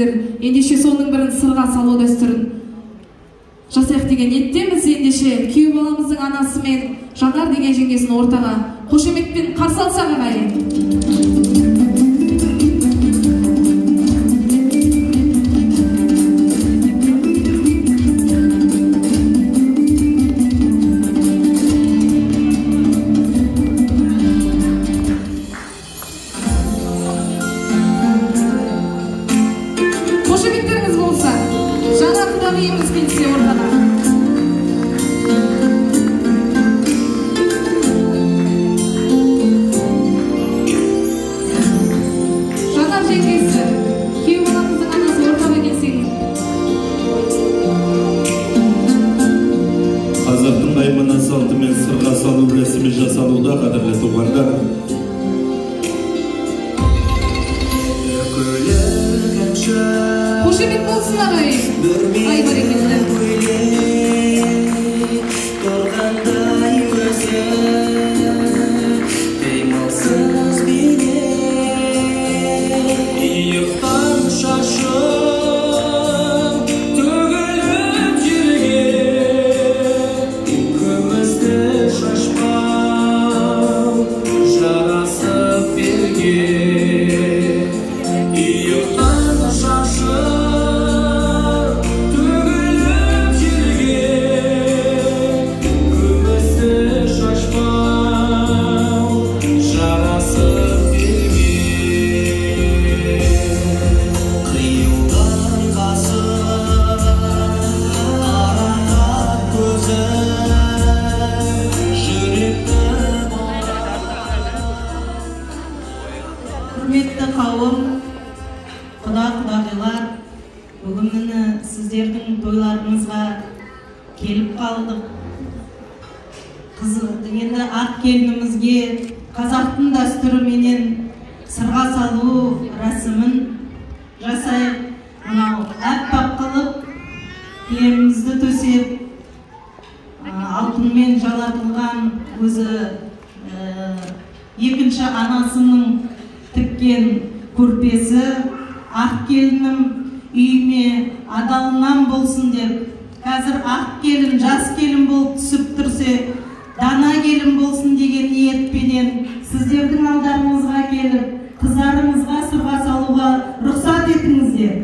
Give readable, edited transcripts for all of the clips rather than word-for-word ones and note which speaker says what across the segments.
Speaker 1: келдиңиздер. Ендеше сонун бирин сырга салуу дәстүрүн жасайык деген ниеттемиз. Ендеше күйөө баламыздын анасы мен Жанар деген жеңгесин ортага кошеметпен каршы алсак агайын. Кошеметтериңиз болса, Жанар кудагыйыбыз келсе ортага. Жанар жеңгеси, күйөө баламыздын анасы ортага келсеңиз.
Speaker 2: Азырдын аймана салты мен сырга салуу ресми жасалууда, кадырлуу туугандар.
Speaker 1: Кошемет болсын агайын. Ай барекелді.
Speaker 3: Құрметті қауым, құда-құдағилар, бүгін міне сіздердің тойларыңызға келіп қалдық. Енді ат келінімізге қазақтың дәстүріменен сырға салу рәсімін жасайық. Мынау әппақ қылып кілемімізді төсеп, алтынмен жалатылған өзі екінші анасының тіккен көрпесі, ақ келінім үйіме адалынан болсын деп, қазір ақ келін, жас келін болып түсіп тұрсе, дана келін болсын деген ниетпенен сіздердің алдарыңызға келіп, қыздарыңызға сырға салуға рұқсат етіңіздер.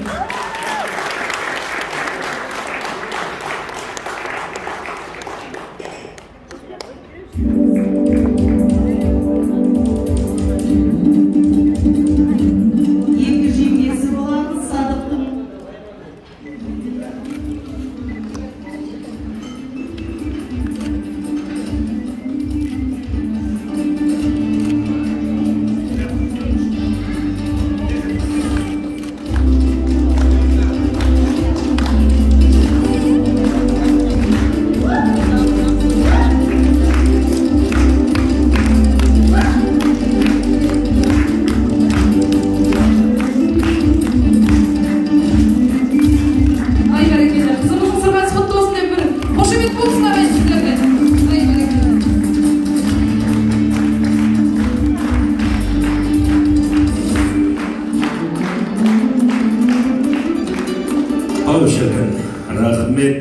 Speaker 2: Рахмет,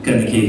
Speaker 2: кәнекей.